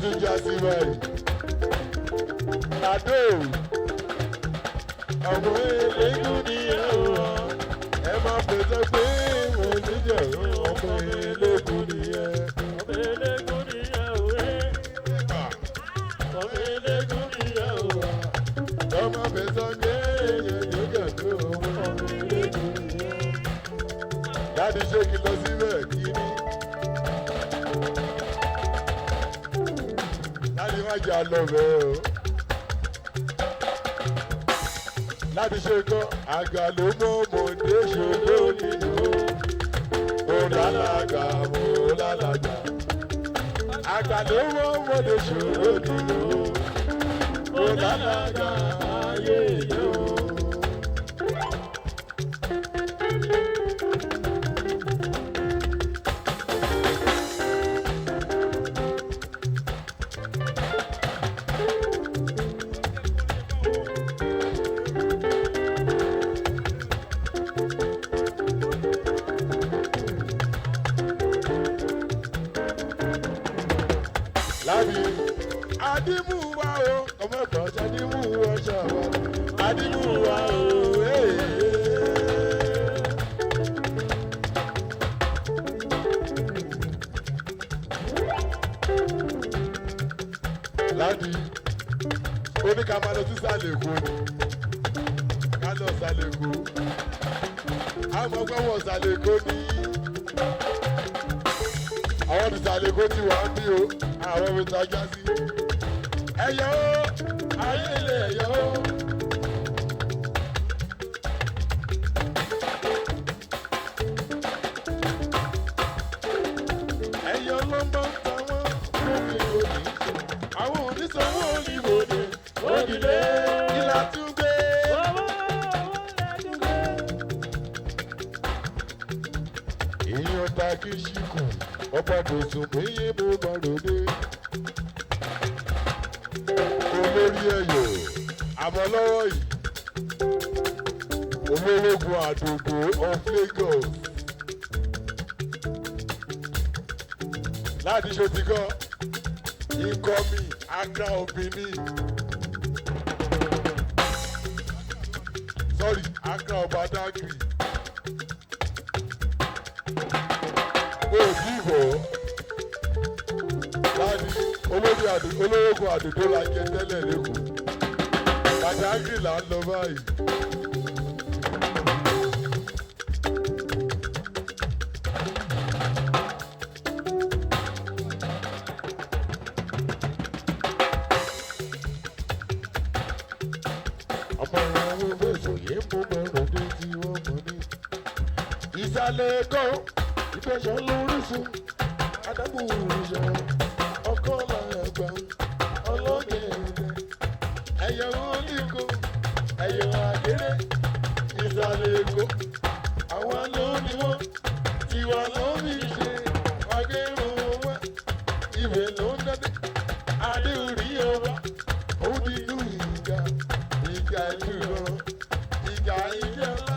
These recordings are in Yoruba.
tún já sí báyìí. Àdó ọmọ eléégún ni ẹ wọ ẹ má pèsè pé mo ti jẹ ọmọ eléégún ni ẹ. Ọmọ eléégún ni ẹ òwe. Ọmọ eléégún ni ẹ wọ ọmọ pèsè pé mo ti jẹ ọmọ eléégún ni ẹ. Dáàdi ṣé kí lọ síbẹ̀ kí ni. Dáàdi má jà lọ bẹ́ẹ̀ o. Láti ṣe kọ́ àgbà ló mọ́ mọ̀dé ṣòro nínú mo lálàgà mo lálàgà àgbà ló mọ́ mọ̀dé ṣòro nínú mo lálàgà ayé yó. Adimuwa o, ọmọ ẹ̀fọ́ ṣadimuwa ṣàwọ̀. Adimuwa o, Ládi, ó ní ká máa lọ sí sàlẹ̀ Èkó ni, ká lọ sàlẹ̀ Èkó. Àwọn ọgbọ́n wọ̀ sàlẹ̀ Èkó ní. Àwọn ìsàlẹ̀ Èkó ti wà ń bí o, àwọn mi tajà sí. Ẹyọ ayé ilé ẹyọ. Ẹyọ ló ń bọ́ táwọn lórí òní. Àwọn oníṣòwò olùwòde òdìlé ìlà tún gbé. Èèyàn ta kí ṣíkù ọba tòṣùn péye mo bá ròde. Olórí ẹ̀yọ̀ àmọ́ lọ́wọ́ yìí olórogún àdògbò of Lagos láti ṣòtìkọ́ ikọ́mi Accra of Benin sorry Accra of Badagry òdìbò láti olórogún àdògbò la jẹ tẹ́lẹ̀ lẹ́kọ̀ọ́ Badagry là ń lọ báyìí. Ìsàlẹ̀ Èkó ìfẹsọ̀ lóríṣun adágún òrìṣà ọkọ làgbà ọlọ́gẹ̀ẹ́dẹ̀ ẹ̀yẹ̀ onígo ẹ̀yẹ̀ àgẹ́rẹ́ ìsàlẹ̀ Èkó àwọn lóní wọn tiwa lóní ṣe àgẹ́rùn wọn ibẹ̀ ló ń dẹ́dẹ́ adé orí ọba ó dínú ìgbà ìdúró ìgbà ìdí ọlá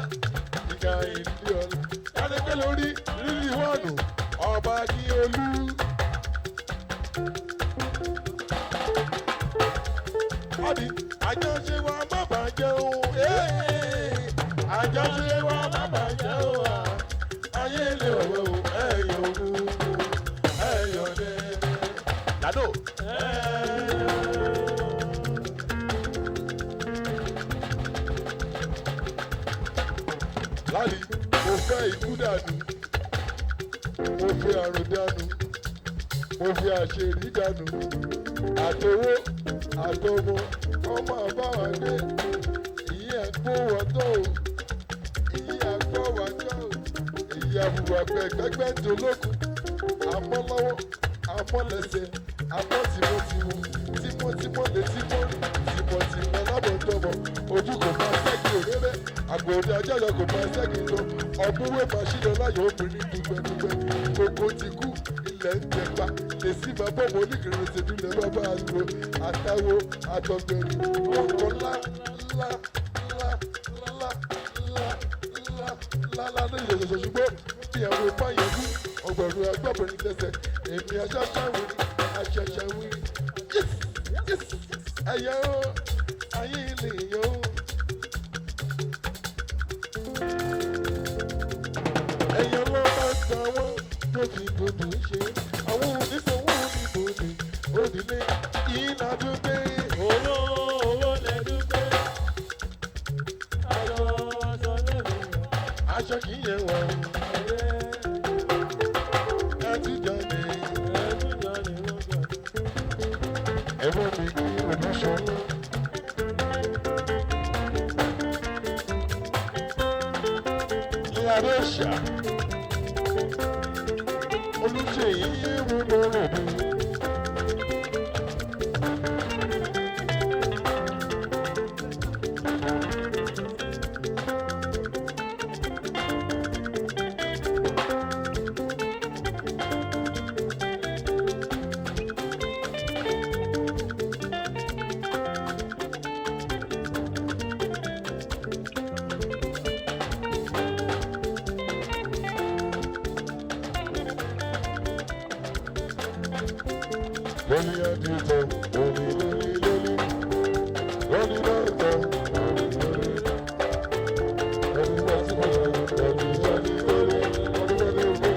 ìgbà ìdí ọlá yàtọ̀ lórí lílì wọ́ọ̀nù ọba kí olú. Ọ̀dì àjọṣe wa má bàjẹ́ o, àjọṣe wa má bàjẹ́ o, ayé lè wọ̀ o, ẹ̀yọ̀ ogun, ẹ̀yọ̀ dẹ́dẹ́. Dàdó. Láti mo fẹ́ ikú dànù, mo fẹ́ àrùn dànù, mo fẹ́ àṣírí dànù, àtowó àtọmọ ọmọ àbáwá gbé ìyí àgbọ̀ wà tó o ìyí àgbọ̀ wà tó o ìyí àbùwà gbẹgbẹgbẹ tó lókun àmọ́ lọ́wọ́ àmọ́ lẹ́sẹ̀ àmọ́ tìmọ̀tìmọ̀ tìmọ̀tìmọ̀ létí mọ́rí tìmọ̀tìmọ̀ lábọ̀tọ̀mọ̀ ojú kò máa ṣẹ́gi òréré àgbòdì ajáyọ kò máa ṣẹ́gi lọ ọ̀búnwé màṣíyọ láyọ̀ obìnrin dùgbẹ̀dùgbẹ̀ gbogbo ti kú ilẹ̀ ń tẹ̀pa lèsì máa bọ̀ wọ́n oníkìrìn ṣèdúlẹ̀ bàbá àgbo àtàwọ̀ àtọ̀gbẹ̀rì ọkọ̀ ńlá ńlá ńlá ńlá ńlá ńlá ńlá ní ìṣẹ̀ṣẹ̀ ṣùgbọ́n ìyàwó ìpáyẹ̀kú ọgbẹ̀rún agbábọ̀rin tẹ̀sẹ̀ èmi aṣáṣáwò ni àṣẹ̀ṣẹ̀ wí. Ẹ̀yọ́ ayé lè yọ. Ẹ̀yọ́ ló bá gbà wọ́n tó fi gbòdò ṣe. Àwọn oníṣòwò oníbòdì òdìlé ìlàdúgbé. Owó lẹ́dúgbé. Aṣọ kìí yẹ wọ̀. Ẹ̀wọ̀n mi kí olùṣọ́lá. Ìyàrá ẹ̀ṣà. Olùṣèyí yéwu lọ́rọ̀ mi. Lórí àdìtọ̀, lórí lórí lórí, lórí lọ́tọ̀, lórí lórí, lórí lọ́tọ̀, lórí lórí lórí, lórí lórí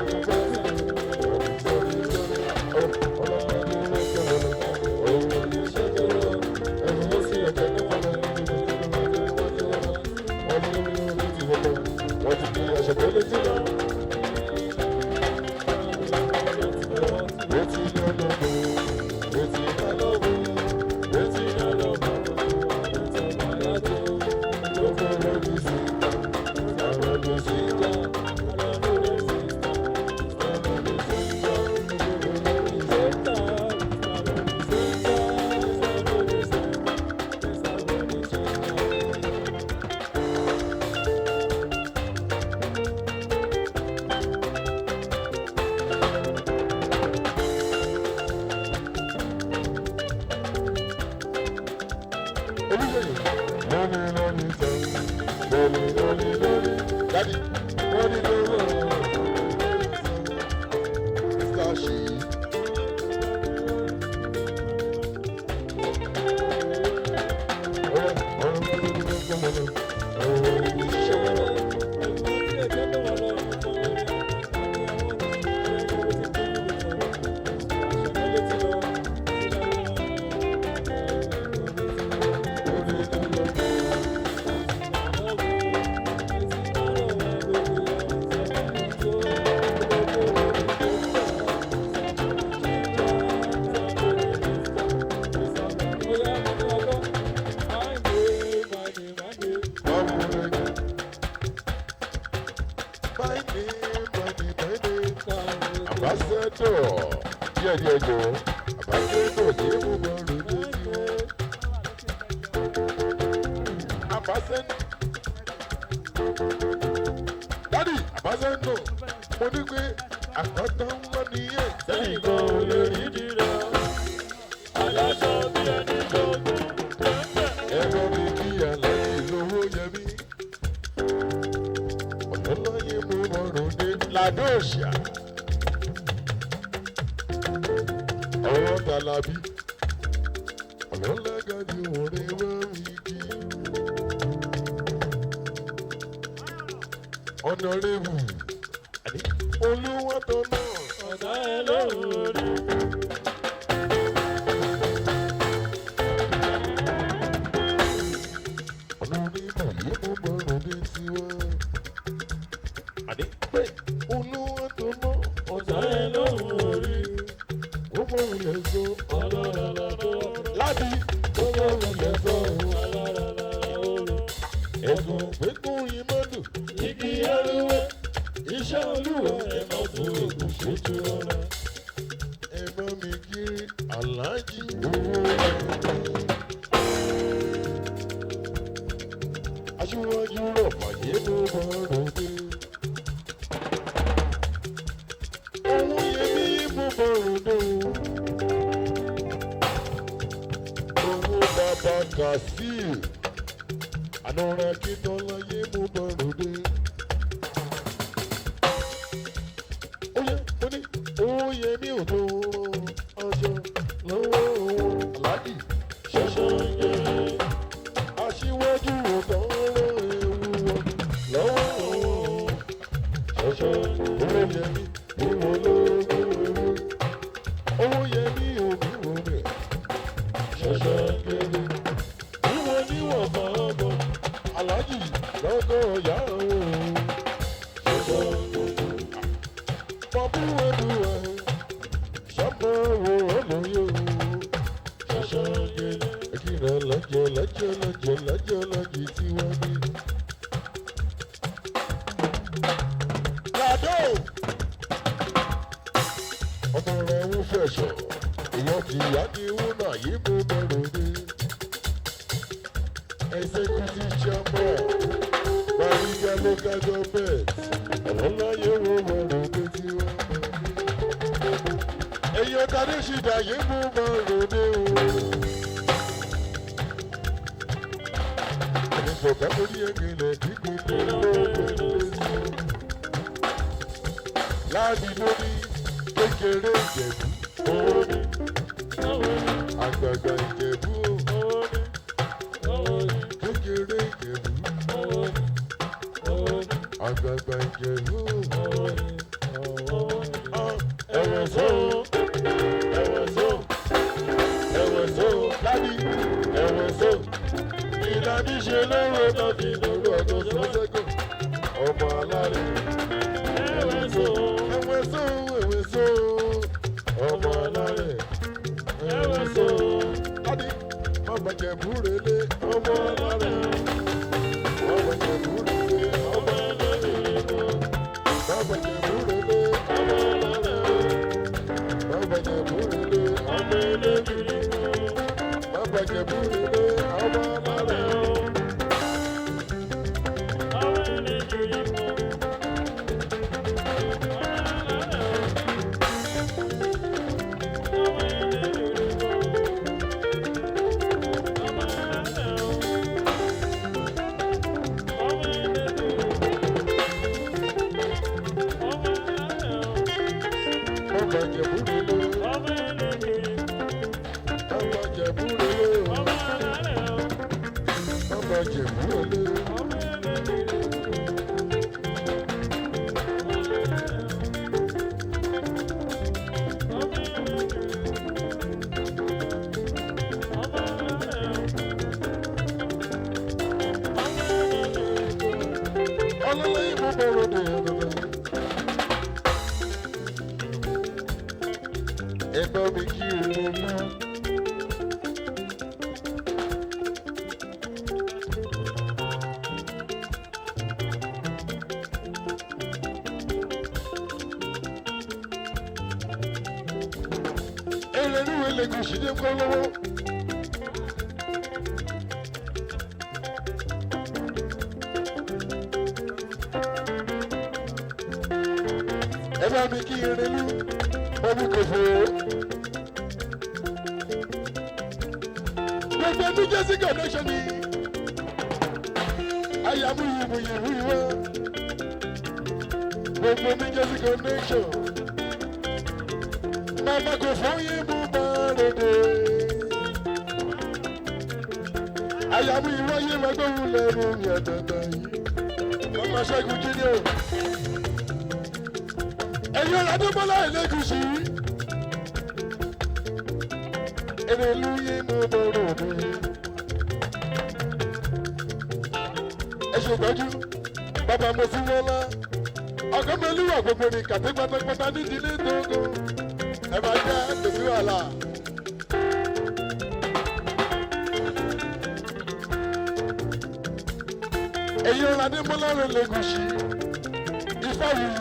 Daddy, what did you do? Starship. Ambassador, díẹ̀ jọ, Ambassador yìí mú bọ́ lóde tí ó. Ambassador, Daddy, Ambassador, mo ní pé àkọ́tọ́ ń wọ́n nìyẹn. Sẹ́yìn kan ò lè rí dìrọ̀, aláṣọ bí ẹni gbogbo. Ẹ̀rọ mi kí àlàyé lówó yẹ mí. Ọ̀dọ́láyé mú bọ́ lóde Ladóṣà. Ọ̀rọ̀ Tàlàbí, ọ̀rọ̀ lágàdì òrè wá mi kí. Ọ̀nàrẹ́bù, olúwa tó náà. Ọ̀tá ẹ lóore. Ọ̀nàrẹ́bù yìí mú bọ̀rọ̀ dé tiwa. Àní pé olúwa tó náà. Ọ̀tá ẹ lóore. Ó bọ̀rọ̀ yẹn sọ. Láti ó bọ̀rọ̀ yẹn sọ. Ẹ̀sùn pé kún yín mọ́dù. Igi ẹrúwé, iṣẹ́ olúwa ẹ̀ máa fún èkó ṣètò ọ̀la. Ẹ bá mi kiri aláàjì owó ẹ̀. Aṣíwájú rọ̀ fàyè ló bọ̀rọ̀ dé. Ohun yẹmí mú bọ̀rọ̀ dé o. Owó bàbá Kàsíì. Ànàrà Akíntọ́lá yé mú bọ̀rọ̀ dé. Ó yẹ, ó ní, ó yẹ mí ò tó aṣọ. lọ́jọ́ lọ́jì tí wọ́n ní. Làdó ọmọ rẹ̀ ń fẹ̀sọ̀ ìyọ́n ti yá ní wúnà yìí mú bẹ̀rù ní. Executive chairman Bariga local government ọlọ́láyé wo bẹ̀rù ní tí wọ́n ní. Èyí ọ̀tá ní ṣìdá yìí mú bẹ̀rù ní o. Ìfọ̀kà lórí ẹ̀gbìnlẹ̀ dígbì tó lóògbé láàbì lórí kékeré Ìjẹ̀bú orí àgbààgbà Ìjẹ̀bú kékeré Ìjẹ̀bú àgbààgbà Ìjẹ̀bú ẹ̀wẹ̀ só lábì ẹ̀wẹ̀ só ìlànà ṣe lọ́rọ̀ náà fi lọ́rọ̀ ọ̀dọ̀ sọ́sẹ́gùn ọmọ alárẹ̀ ẹ̀wẹ̀ só ọmọ alárẹ̀ ẹ̀wẹ̀ só lábì ọmọ Ìjẹ̀bú rẹ̀lẹ̀ ọmọ alárẹ̀ ọmọ Ìjẹ̀bú rẹ̀lẹ̀ ọmọ alárẹ̀ ọmọ Ìjẹ̀bú rẹ̀lẹ̀ ọmọ alárẹ̀ ọmọ Ìjẹ̀bú rẹ̀lẹ̀ ọmọ ẹlẹ́bìrì ọmọ Ìjẹ̀bú rẹ̀lẹ̀ ọmọ alárẹ̀. Mi kí irelu ọmọ kòfò. Gbogbo ní Jesse connection ni ayamu yimu wa. Gbogbo ní Jesse connection. Mama kòfò yimu bàrẹ̀dẹ̀. Ayamu ìwọ yé ma gbóhùn lẹ́rù yàtọ̀tọ̀ yìí. Mama Ṣẹ́gun Jídé o. Ẹ̀yin Ọ̀làdúnbọ́lá Ẹlẹ́gùṣì. Èrèlú yé mo bọ̀rọ̀ mi. Ẹ ṣètọ́jú bàbá mo sí wọ́lá. Ọ̀gá mi olúwa gbogbo ní kàtí pátápátá nídìílé tóógó. Ẹ máa jẹ́ kòsí wàhálà. Ẹ̀yin Ọ̀làdúnbọ́lá Ẹlẹ́gùṣì. Ifá wù yí.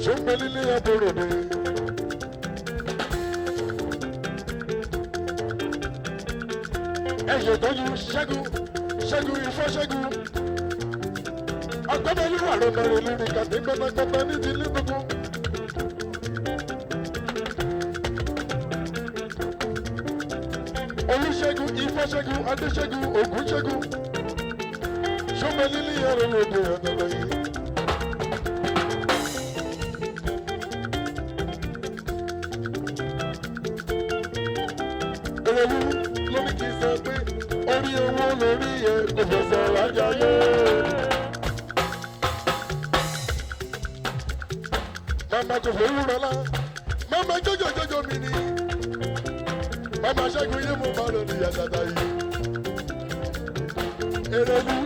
Ṣọ́ngbẹ́lílé àbúrò mi. Ẹ ṣètọ́jú Ṣẹ́gun Ifá Ṣẹ́gun. Ọ̀gbọ́nmọ́lúwà ló bẹ̀rẹ̀ lórí kàtí pátápátá ní ti lílùkù. Olúṣẹ́gun Ifá Ṣẹ́gun Adéṣẹ́gun Ògúnṣẹ́gun. Ṣọ́ngbẹ́lílé àrùn òde ọ̀dọ̀dọ̀ yìí. Èrèlú ló ní kí n sọ pé orí owó lórí ẹ kò fẹsẹ̀ rájàyé. Màmá kò fẹ́ wúrọ̀ lá, màmá jọjọ mi ni. Màmá Ṣẹ́gun yé mo máa lọ ní yàtàtà yìí. Èrèlú.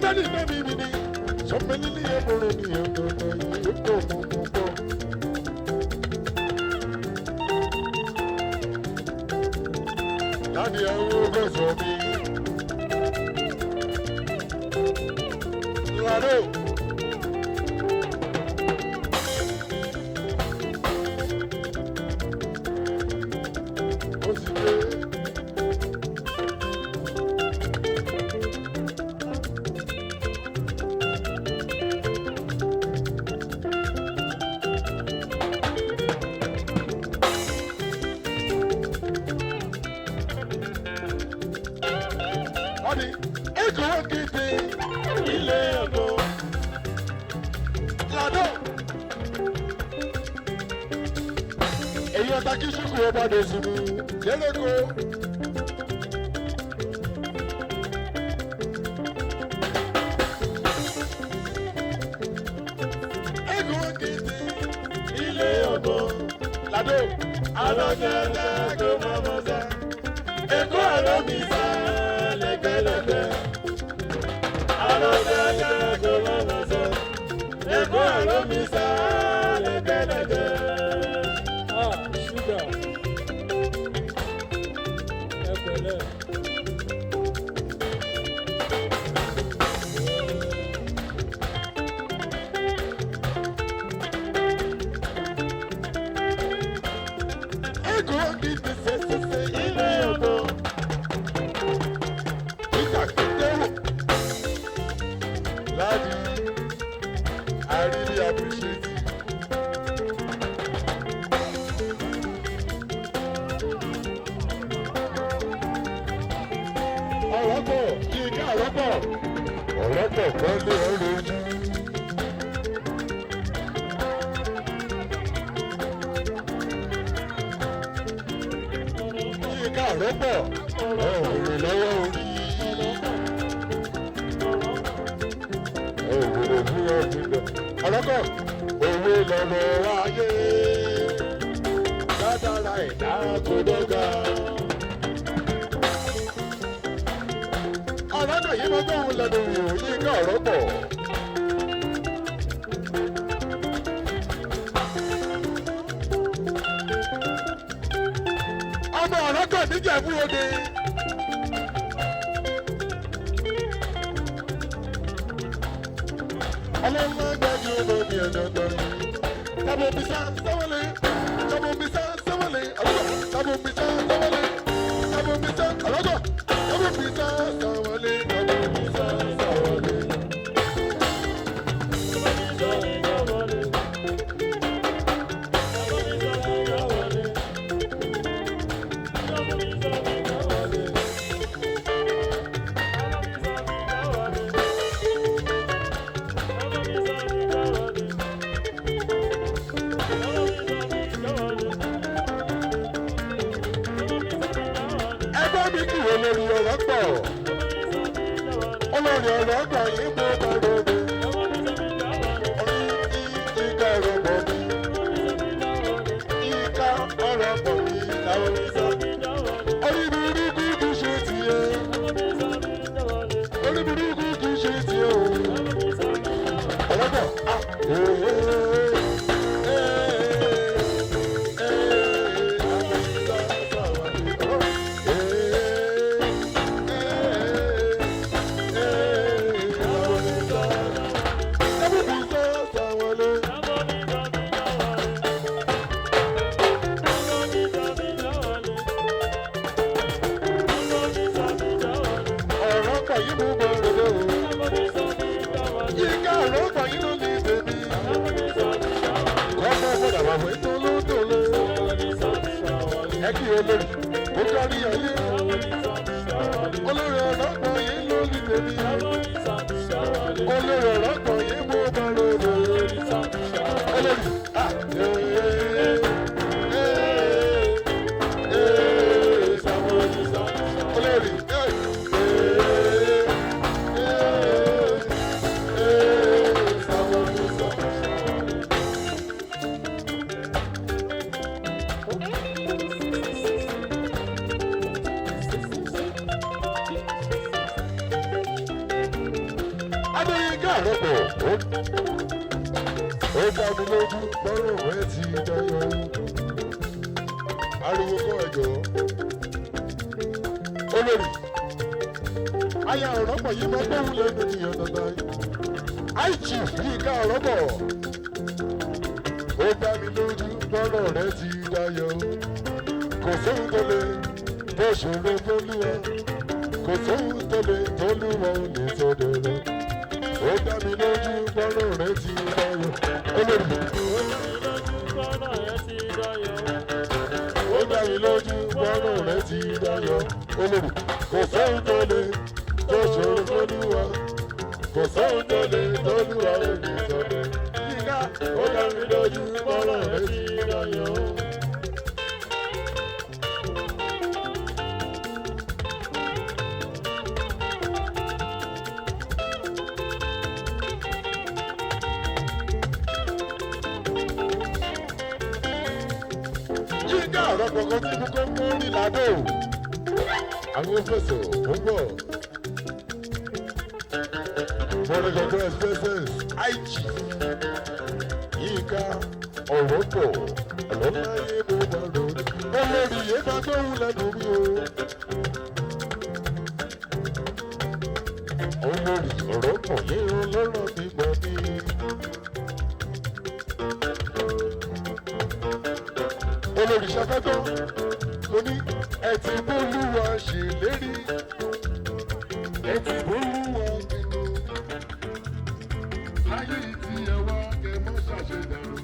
dání náà mímí ni sọmọlí ní ẹ̀bùrún ní ọ̀dọ̀dọ̀ yìí ó tó mọ̀mọ́mọ́. Láti àwọn ọgọ́sọ̀ mi. Lọ́dọ̀. Ó sì dé. Ọ̀dì ẹ̀kọ́ gidi ilé ọ̀dọ́. Lọ́dọ̀. Èyí ọ̀tá kí ṣùkú ọba dé sùnmù lélẹ́kọ̀ọ́. Ẹ̀kọ́ gidi ilé ọ̀dọ́. Lọ́dọ̀. Alọ́jẹ́jẹ́ kó máa mọ̀ sá. Ẹ̀kọ́ àlọ́ mi sá lẹ́gbẹ̀lẹ́gbẹ̀. Alọ́jẹ́jẹ́ kó máa mọ̀ sá. Ẹ̀kọ́ àlọ́ mi sá lẹ́gbẹ̀lẹ́gbẹ̀. Ṣúgà. Ẹ pẹ̀lẹ́. Ẹ̀kọ́ gidi fẹsẹsẹ ilé ọ̀dọ́. Ìtàkùndéwò. Láti I really appreciate you. Ọ̀rọ̀pọ̀ yíká ọ̀rọ̀pọ̀. Ọ̀rọ̀pọ̀ kan lé ọ̀rọ̀ ojú. Yíká ọ̀rọ̀pọ̀. Òwèrè lọ́wọ́ orí. Òwèrè fún ọdún lọ. Ọ̀rọ̀pọ̀ òwe lọ́rọ̀ ayé. Látara ẹ̀dá kò dọ́gba. Ọ̀rọ̀pọ̀ yìí mọ́ gbóhùn lẹ́nu wò yíká ọ̀rọ̀pọ̀. Ọmọ ọ̀rọ̀pọ̀ níjẹ̀bú Òde. Ọlọ́mọ gbẹ́jú lórí ẹ̀dọ̀dọ̀ yìí. Tábò bísà sáwọlé. Tábò bísà sáwọlé. Ọlọ́dọ̀. Tábò bísà sáwọlé. Tábò bísà ọlọ́dọ̀. Tábò bísà sáwọlé. Tábò bísà sáwọlé. Ẹgbẹ́ mi kì í olórí ọ̀rọ̀ pọ̀. Olórí ọ̀rọ̀ pọ̀ yìí mú bàrọ̀ mi. Orí ìka ọ̀rọ̀ pọ̀ mi. Ìka ọ̀rọ̀ pọ̀ mi làwọn mi sọ. Orí burúkú kì í ṣe tiẹ̀. Orí burúkú kì í ṣe tiẹ̀ o. Ọ̀rọ̀ pọ̀ Ẹkí olórí, ó kárí ayé. Olórí ọ̀rọ̀pọ̀ yìí ló ní tèmi. Olórí ọ̀rọ̀pọ̀ yìí mú bá lòdò. Olórí, olórí, Adéyínká àrọ́pọ̀ ó dá mi lójú gbọ́rọ̀ rẹ ti dayọ̀. Ariwo kọ́ ẹ̀jọ̀. Olórí aya àrọ́pọ̀ yìí máa gbóhùn lẹ́nu nìyẹn dandan. Àìjì Yínká àrọ́pọ̀ ó dá mi lójú gbọ́rọ̀ rẹ ti dayọ̀. Kò sóhun tó lè bó ṣòro fólúwa. Kò sóhun tó lè tólúwa ò lè sọdọ̀ lọ. Ó dá mi lójú gbọ́rọ̀ rẹ ti dayọ̀. Olórí ó dá mi lójú gbọ́rọ̀ rẹ ti dayọ̀. Olórí kò sóhun tó lè tó ṣòro fólúwa. Kò sóhun tó lè tólúwa ò lè sọdọ̀. Yínká ó dá mi lójú gbọ́rọ̀ rẹ ti dayọ̀. Yínká àrọ́pọ̀ kan tí mo kọ́ mú ní ládò. Àwọn fẹsẹ̀ ó ń bọ̀. Mọ̀rẹ́gọ̀gọ̀ expresses IG. Yínká ọ̀rọ̀ pọ̀ ọlọ́láyé mo bá lọ. Olórí yẹn máa gbóhùn lẹ́nu mi o. Olórí ọ̀rọ̀ pọ̀ yẹn ọlọ́rọ̀ mi gbọ́ mi. Olórí ṣàkátọ́ mo ní ẹ ti bólúwa ṣèlérí. Ẹ ti bólúwa pinnu. Láyé ìtì ẹ̀wá kẹ mọ́ ṣàṣẹ dàrú.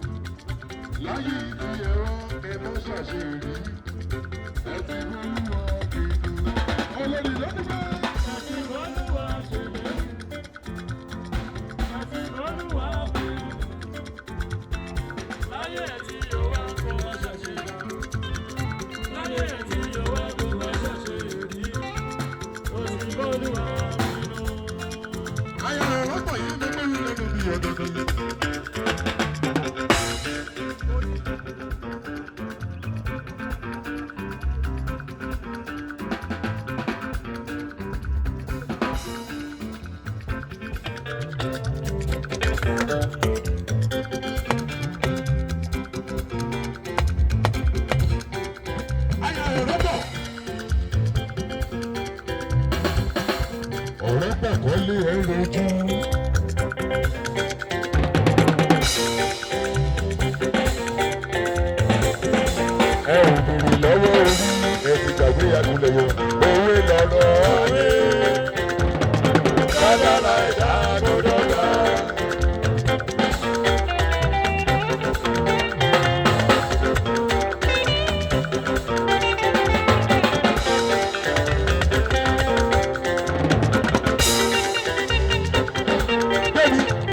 Láyé ìtì ẹ̀wá kẹ mọ́ ṣàṣẹ rí. Ẹ ti bólúwa pinnu. Olórí lọ́dún bá. Ẹ ti bólúwa ṣèlérí. Ẹ ti bólúwa pinnu. Láyé ìtì ẹ̀wá kẹ mọ́ ṣàṣẹ dàrú. Láyé ìtì ẹ̀wá kẹ mọ́ ṣàṣẹ rí. Ó ti bólúwa pinnu. Ayọ̀ ọ̀rọ̀ pọ̀ yìí ló gbé mi lẹ́nu bí ọ̀dọ̀dọ̀.